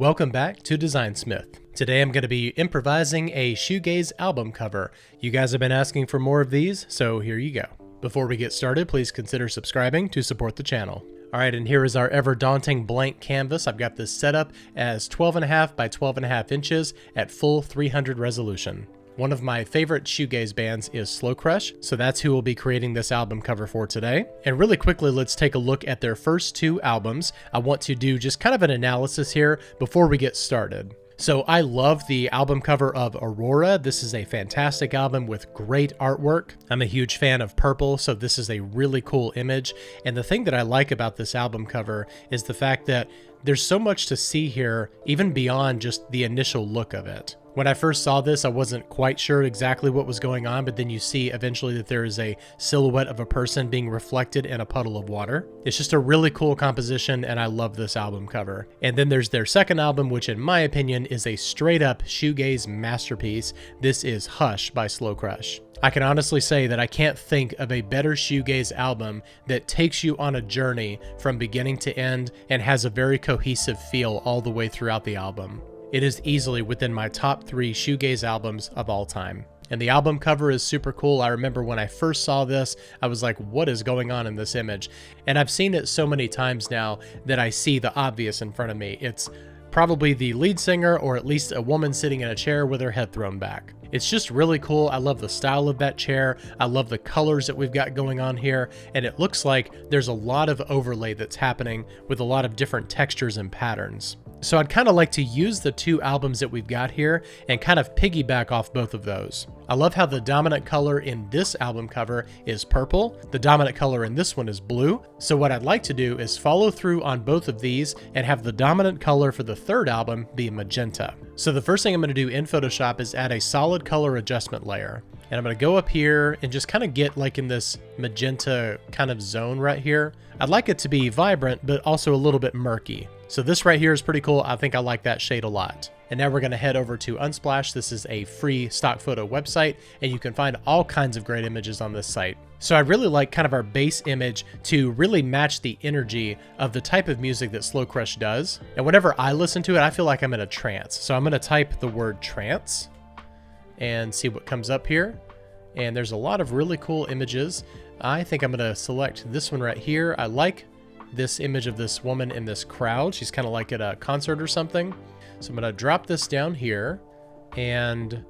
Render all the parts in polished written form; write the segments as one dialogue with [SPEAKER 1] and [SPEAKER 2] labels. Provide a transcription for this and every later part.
[SPEAKER 1] Welcome back to Designsmith. Today I'm going to be improvising a Shoegaze album cover. You guys have been asking for more of these, so here you go. Before we get started, please consider subscribing to support the channel. Alright, and here is our ever daunting blank canvas. I've got this set up as 12.5 by 12.5 inches at full 300 resolution. One of my favorite shoegaze bands is Slow Crush, so that's who we'll be creating this album cover for today. And really quickly, let's take a look at their first two albums. I want to do just kind of an analysis here before we get started. So I love the album cover of Aurora. This is a fantastic album with great artwork. I'm a huge fan of purple, so this is a really cool image. And the thing that I like about this album cover is the fact that there's so much to see here, even beyond just the initial look of it. When I first saw this, I wasn't quite sure exactly what was going on, but then you see eventually that there is a silhouette of a person being reflected in a puddle of water. It's just a really cool composition, and I love this album cover. And then there's their second album, which in my opinion is a straight up shoegaze masterpiece. This is Hush by Slow Crush. I can honestly say that I can't think of a better shoegaze album that takes you on a journey from beginning to end and has a very cohesive feel all the way throughout the album. It is easily within my top 3 shoegaze albums of all time. And the album cover is super cool. I remember when I first saw this, I was like, what is going on in this image? And I've seen it so many times now that I see the obvious in front of me. It's probably the lead singer, or at least a woman sitting in a chair with her head thrown back. It's just really cool. I love the style of that chair. I love the colors that we've got going on here. And it looks like there's a lot of overlay that's happening with a lot of different textures and patterns. So I'd kind of like to use the two albums that we've got here and kind of piggyback off both of those. I love how the dominant color in this album cover is purple. The dominant color in this one is blue. So what I'd like to do is follow through on both of these and have the dominant color for the third album be magenta. So the first thing I'm going to do in Photoshop is add a solid color adjustment layer. And I'm going to go up here and just kind of get like in this magenta kind of zone right here. I'd like it to be vibrant, but also a little bit murky. So this right here is pretty cool. I think I like that shade a lot. And now we're going to head over to Unsplash. This is a free stock photo website, and you can find all kinds of great images on this site. So I really like kind of our base image to really match the energy of the type of music that Slow Crush does. And whenever I listen to it, I feel like I'm in a trance. So I'm going to type the word trance and see what comes up here. And there's a lot of really cool images. I think I'm going to select this one right here. I like this image of this woman in this crowd. She's kind of like at a concert or something. So I'm going to drop this down here and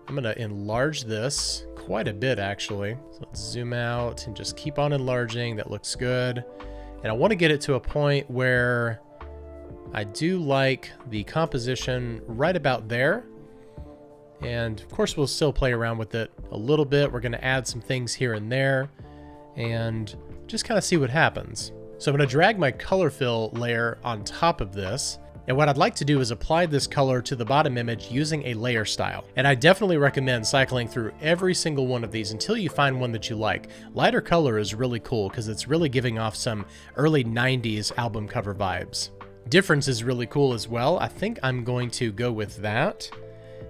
[SPEAKER 1] I'm going to enlarge this quite a bit actually. So let's zoom out and just keep on enlarging. That looks good. And I want to get it to a point where I do like the composition right about there. And of course we'll still play around with it a little bit. We're going to add some things here and there and just kind of see what happens. So I'm going to drag my color fill layer on top of this. And what I'd like to do is apply this color to the bottom image using a layer style. And I definitely recommend cycling through every single one of these until you find one that you like. Lighter color is really cool because it's really giving off some early 90s album cover vibes. Difference is really cool as well. I think I'm going to go with that.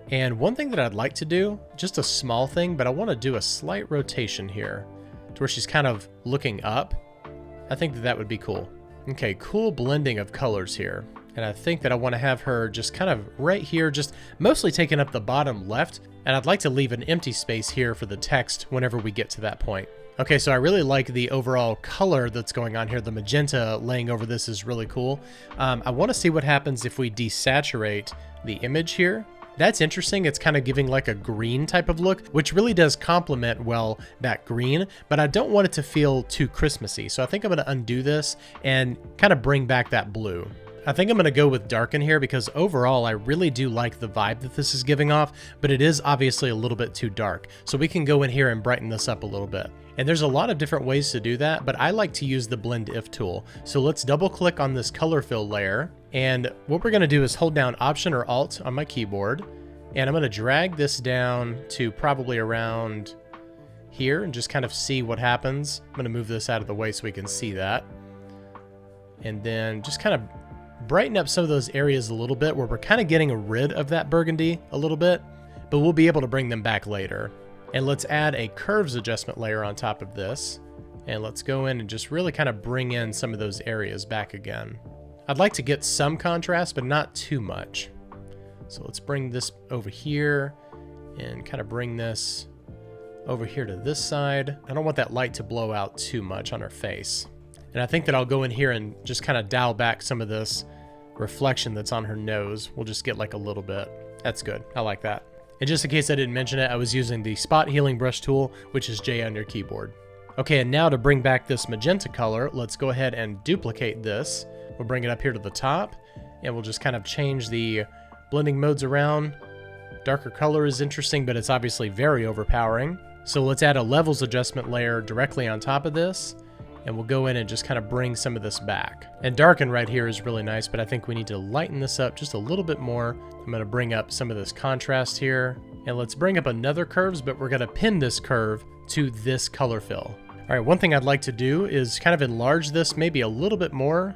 [SPEAKER 1] And one thing that I'd like to do, just a small thing, but I want to do a slight rotation here to where she's kind of looking up. I think that would be cool. Okay, cool blending of colors here. And I think that I want to have her just kind of right here, just mostly taking up the bottom left. And I'd like to leave an empty space here for the text whenever we get to that point. Okay, so I really like the overall color that's going on here. The magenta laying over this is really cool. I want to see what happens if we desaturate the image here. That's interesting. It's kind of giving like a green type of look, which really does complement well that green, but I don't want it to feel too Christmassy. So I think I'm going to undo this and kind of bring back that blue. I think I'm going to go with darken here because overall I really do like the vibe that this is giving off, but it is obviously a little bit too dark. So we can go in here and brighten this up a little bit. And there's a lot of different ways to do that, but I like to use the blend if tool. So let's double click on this color fill layer. And what we're going to do is hold down Option or Alt on my keyboard. And I'm going to drag this down to probably around here and just kind of see what happens. I'm going to move this out of the way so we can see that. And then just kind of brighten up some of those areas a little bit where we're kind of getting rid of that burgundy a little bit, but we'll be able to bring them back later. And let's add a curves adjustment layer on top of this. And let's go in and just really kind of bring in some of those areas back again. I'd like to get some contrast, but not too much. So let's bring this over here and kind of bring this over here to this side. I don't want that light to blow out too much on her face. And I think that I'll go in here and just kind of dial back some of this reflection that's on her nose. We'll just get like a little bit. That's good. I like that. And just in case I didn't mention it, I was using the spot healing brush tool, which is J on your keyboard. Okay, and now to bring back this magenta color, let's go ahead and duplicate this. We'll bring it up here to the top, and we'll just kind of change the blending modes around. Darker color is interesting, but it's obviously very overpowering. So let's add a levels adjustment layer directly on top of this, and we'll go in and just kind of bring some of this back. And darken right here is really nice, but I think we need to lighten this up just a little bit more. I'm gonna bring up some of this contrast here, and let's bring up another curves, but we're gonna pin this curve to this color fill. All right, one thing I'd like to do is kind of enlarge this maybe a little bit more,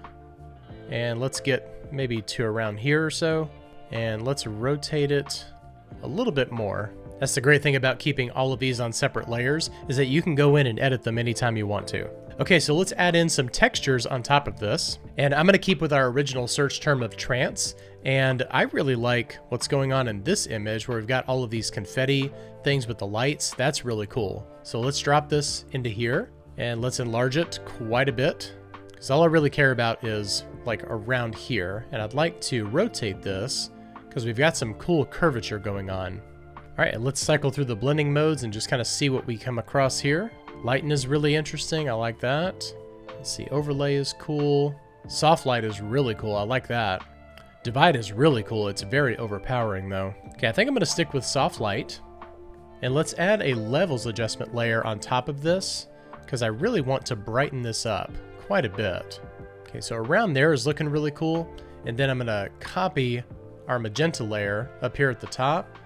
[SPEAKER 1] and let's get maybe to around here or so, and let's rotate it a little bit more. That's the great thing about keeping all of these on separate layers, is that you can go in and edit them anytime you want to. Okay, so let's add in some textures on top of this. And I'm gonna keep with our original search term of trance. And I really like what's going on in this image where we've got all of these confetti things with the lights. That's really cool. So let's drop this into here and let's enlarge it quite a bit, because all I really care about is like around here. And I'd like to rotate this because we've got some cool curvature going on. All right, let's cycle through the blending modes and just kind of see what we come across here. Lighten is really interesting. I like that. Let's see, overlay is cool. Soft light is really cool. I like that. Divide is really cool. It's very overpowering though. Okay, I think I'm gonna stick with soft light. And let's add a levels adjustment layer on top of this, because I really want to brighten this up quite a bit. Okay, so around there is looking really cool. And then I'm gonna copy our magenta layer up here at the top.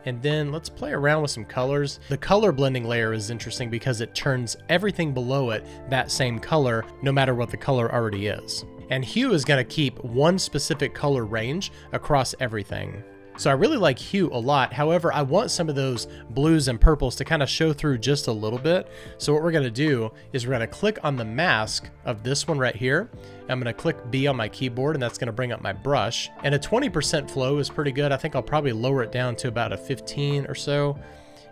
[SPEAKER 1] And then let's play around with some colors. The color blending layer is interesting because it turns everything below it that same color, no matter what the color already is. And hue is gonna keep one specific color range across everything. So I really like hue a lot. However, I want some of those blues and purples to kind of show through just a little bit. So what we're gonna do is we're gonna click on the mask of this one right here. I'm gonna click B on my keyboard, and that's gonna bring up my brush. And a 20% flow is pretty good. I think I'll probably lower it down to about a 15 or so.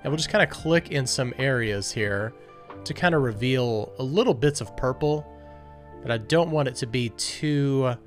[SPEAKER 1] And we'll just kind of click in some areas here to kind of reveal a little bits of purple, but I don't want it to be too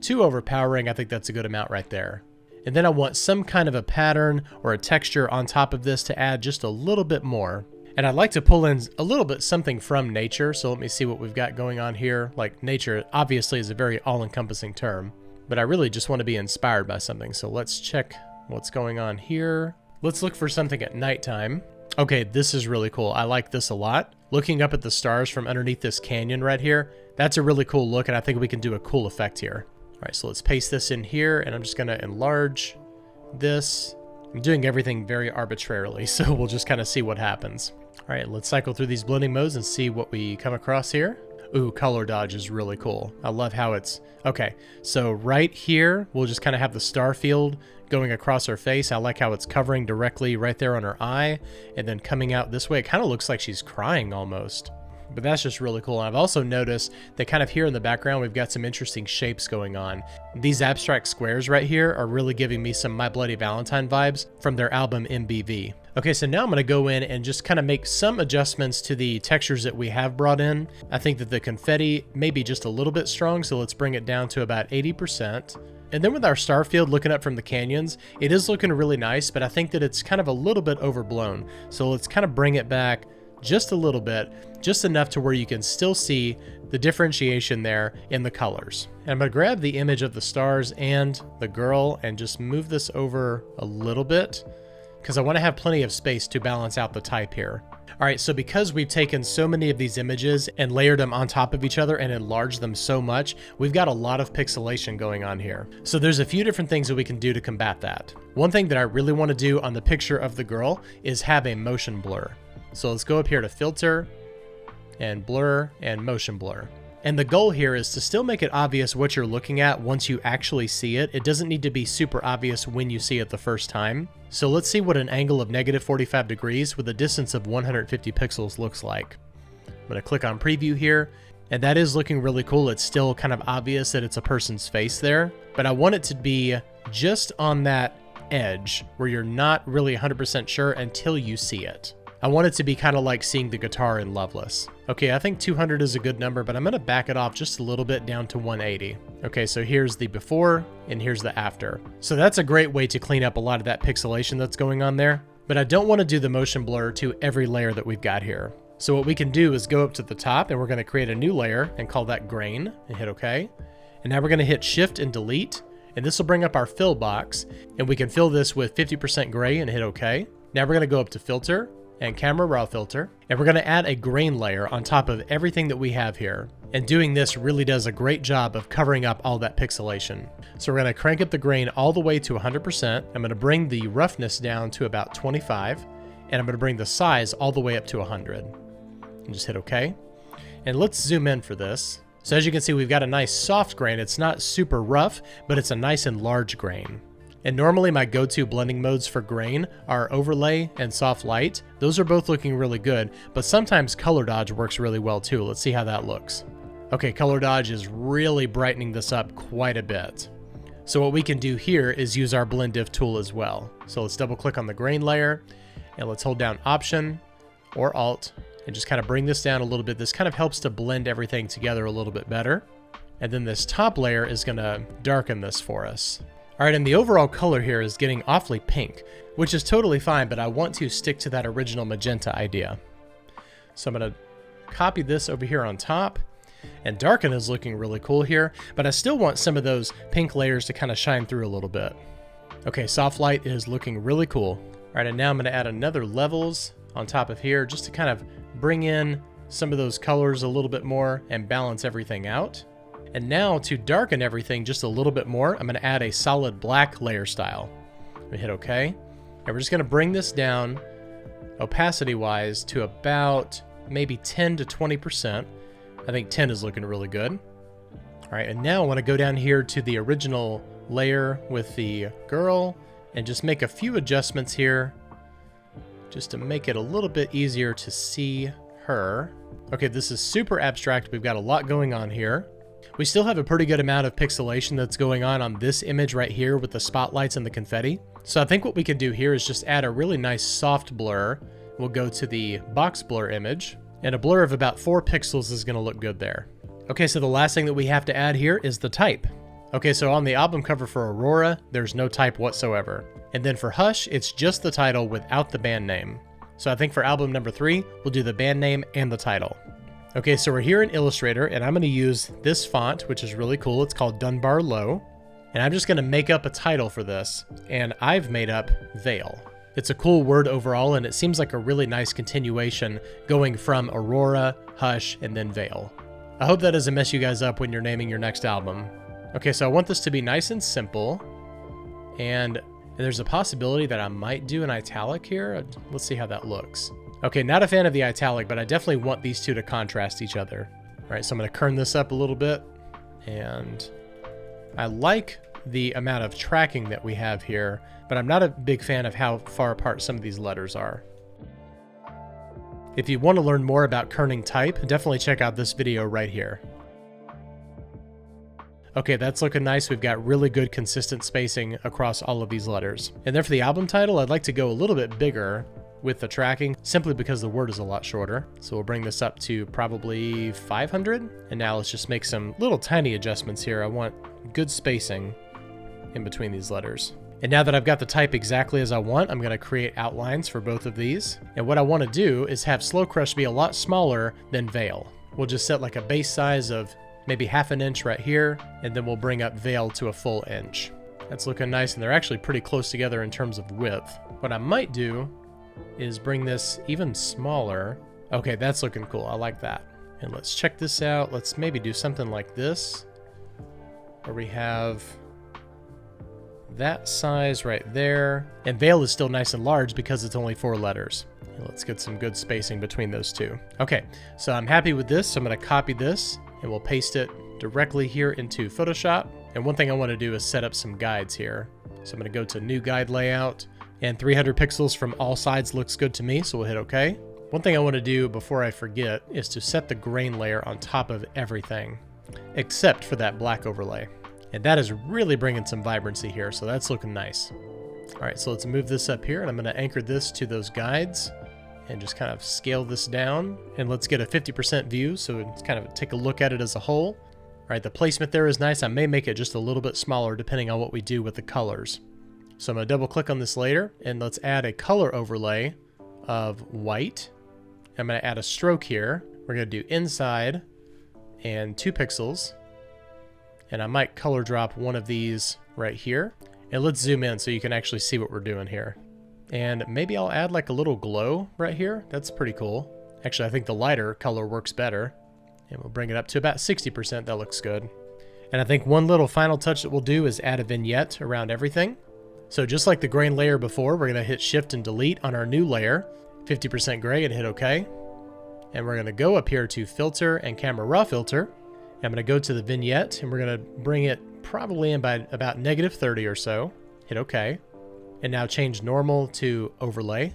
[SPEAKER 1] overpowering. I think that's a good amount right there. And then I want some kind of a pattern or a texture on top of this to add just a little bit more. And I'd like to pull in a little bit something from nature. So let me see what we've got going on here. Like nature obviously is a very all-encompassing term, but I really just want to be inspired by something. So let's check what's going on here. Let's look for something at nighttime. Okay, this is really cool. I like this a lot. Looking up at the stars from underneath this canyon right here, that's a really cool look, and I think we can do a cool effect here. All right, so let's paste this in here, and I'm just gonna enlarge this. I'm doing everything very arbitrarily, so we'll just kind of see what happens. All right, let's cycle through these blending modes and see what we come across here. Ooh, color dodge is really cool. I love how it's, okay, so right here, we'll just kind of have the star field going across her face. I like how it's covering directly right there on her eye, and then coming out this way. It kind of looks like she's crying almost. But that's just really cool. And I've also noticed that kind of here in the background, we've got some interesting shapes going on. These abstract squares right here are really giving me some My Bloody Valentine vibes from their album MBV. Okay, so now I'm gonna go in and just kind of make some adjustments to the textures that we have brought in. I think that the confetti may be just a little bit strong, so let's bring it down to about 80%. And then with our star field looking up from the canyons, it is looking really nice, but I think that it's kind of a little bit overblown. So let's kind of bring it back just a little bit, just enough to where you can still see the differentiation there in the colors. And I'm gonna grab the image of the stars and the girl and just move this over a little bit, because I wanna have plenty of space to balance out the type here. All right, so because we've taken so many of these images and layered them on top of each other and enlarged them so much, we've got a lot of pixelation going on here. So there's a few different things that we can do to combat that. One thing that I really wanna do on the picture of the girl is have a motion blur. So let's go up here to filter and blur and motion blur. And the goal here is to still make it obvious what you're looking at once you actually see it. It doesn't need to be super obvious when you see it the first time. So let's see what an angle of -45 degrees with a distance of 150 pixels looks like. I'm gonna click on preview here, And that is looking really cool. It's still kind of obvious that it's a person's face there, but I want it to be just on that edge where you're not really 100% sure until you see it. I want it to be kind of like seeing the guitar in Loveless. Okay, I think 200 is a good number, but I'm going to back it off just a little bit down to 180. Okay, so here's the before and here's the after. So that's a great way to clean up a lot of that pixelation that's going on there, but I don't want to do the motion blur to every layer that we've got here. So what we can do is go up to the top and we're going to create a new layer and call that grain and hit OK. And now we're going to hit Shift and Delete, and this will bring up our fill box, and we can fill this with 50% gray and hit OK. Now we're going to go up to Filter and Camera Raw Filter, and we're going to add a grain layer on top of everything that we have here. And doing this really does a great job of covering up all that pixelation. So we're going to crank up the grain all the way to 100%. I'm going to bring the roughness down to about 25, and I'm going to bring the size all the way up to 100. And just hit OK. And let's zoom in for this. So as you can see, we've got a nice soft grain. It's not super rough, but it's a nice and large grain. And normally my go-to blending modes for grain are overlay and soft light. Those are both looking really good, but sometimes color dodge works really well too. Let's see how that looks. Okay, color dodge is really brightening this up quite a bit. So what we can do here is use our blend diff tool as well. So let's double click on the grain layer and let's hold down Option or Alt and just kind of bring this down a little bit. This kind of helps to blend everything together a little bit better. And then this top layer is gonna darken this for us. All right, and the overall color here is getting awfully pink, which is totally fine, but I want to stick to that original magenta idea. So I'm gonna copy this over here on top, and darken is looking really cool here, but I still want some of those pink layers to kind of shine through a little bit. Okay, soft light is looking really cool. All right, and now I'm gonna add another levels on top of here just to kind of bring in some of those colors a little bit more and balance everything out. And now to darken everything just a little bit more, I'm going to add a solid black layer style. I'm going to hit OK. And we're just going to bring this down opacity wise to about maybe 10 to 20%. I think 10 is looking really good. All right, and now I want to go down here to the original layer with the girl and just make a few adjustments here just to make it a little bit easier to see her. Okay, this is super abstract. We've got a lot going on here. We still have a pretty good amount of pixelation that's going on this image right here with the spotlights and the confetti. So I think what we can do here is just add a really nice soft blur. We'll go to the box blur image, and a blur of about 4 pixels is gonna look good there. Okay, so the last thing that we have to add here is the type. Okay, so on the album cover for Aurora, there's no type whatsoever. And then for Hush, it's just the title without the band name. So I think for album number 3, we'll do the band name and the title. Okay, so we're here in Illustrator, and I'm going to use this font, which is really cool. It's called Dunbar Low, and I'm just going to make up a title for this, and I've made up Veil. It's a cool word overall, and it seems like a really nice continuation going from Aurora, Hush, and then Veil. I hope that doesn't mess you guys up when you're naming your next album. Okay, so I want this to be nice and simple, and there's a possibility that I might do an italic here. Let's see how that looks. Okay, not a fan of the italic, but I definitely want these two to contrast each other. All right, so I'm going to kern this up a little bit, and I like the amount of tracking that we have here, but I'm not a big fan of how far apart some of these letters are. If you want to learn more about kerning type, definitely check out this video right here. Okay, that's looking nice. We've got really good consistent spacing across all of these letters. And then for the album title, I'd like to go a little bit bigger with the tracking, simply because the word is a lot shorter. So we'll bring this up to probably 500. And now let's just make some little tiny adjustments here. I want good spacing in between these letters. And now that I've got the type exactly as I want, I'm going to create outlines for both of these. And what I want to do is have Slow Crush be a lot smaller than Veil. We'll just set like a base size of maybe 1/2 inch right here, and then we'll bring up Veil to a full inch. That's looking nice, and they're actually pretty close together in terms of width. What I might do is bring this even smaller. Okay, that's looking cool. I like that. And let's check this out. Let's maybe do something like this, where we have that size right there. And Veil is still nice and large because it's only 4 letters. Let's get some good spacing between those two. Okay, so I'm happy with this. So I'm going to copy this, and we'll paste it directly here into Photoshop. And one thing I want to do is set up some guides here. So I'm going to go to New Guide Layout, and 300 pixels from all sides looks good to me, so we'll hit OK. One thing I want to do before I forget is to set the grain layer on top of everything, except for that black overlay. And that is really bringing some vibrancy here, so that's looking nice. All right, so let's move this up here, and I'm going to anchor this to those guides and just kind of scale this down. And let's get a 50% view, so it's kind of take a look at it as a whole. All right, the placement there is nice. I may make it just a little bit smaller depending on what we do with the colors. So I'm going to double click on this layer, and let's add a color overlay of white. I'm going to add a stroke here. We're going to do inside and 2 pixels. And I might color drop one of these right here. And let's zoom in so you can actually see what we're doing here. And maybe I'll add like a little glow right here. That's pretty cool. Actually, I think the lighter color works better. And we'll bring it up to about 60%. That looks good. And I think one little final touch that we'll do is add a vignette around everything. So just like the grain layer before, we're going to hit Shift and Delete on our new layer, 50% gray, and hit OK. And we're going to go up here to Filter and Camera Raw Filter. I'm going to go to the vignette, and we're going to bring it probably in by about -30 or so. Hit OK. And now change normal to overlay.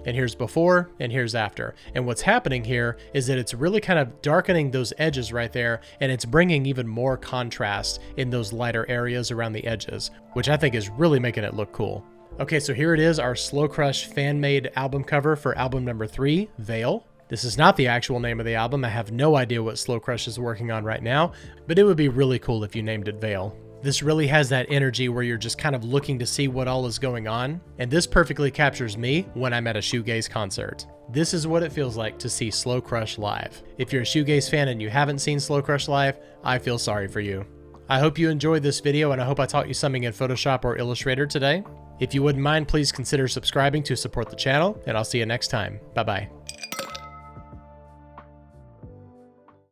[SPEAKER 1] And here's before, and here's after. And what's happening here is that it's really kind of darkening those edges right there, and it's bringing even more contrast in those lighter areas around the edges, which I think is really making it look cool. Okay, so here it is, our Slow Crush fan-made album cover for album number 3, Veil. This is not the actual name of the album. I have no idea what Slow Crush is working on right now, but it would be really cool if you named it Veil. This really has that energy where you're just kind of looking to see what all is going on, and this perfectly captures me when I'm at a Shoegaze concert. This is what it feels like to see Slow Crush live. If you're a Shoegaze fan and you haven't seen Slow Crush live, I feel sorry for you. I hope you enjoyed this video, and I hope I taught you something in Photoshop or Illustrator today. If you wouldn't mind, please consider subscribing to support the channel, and I'll see you next time. Bye-bye.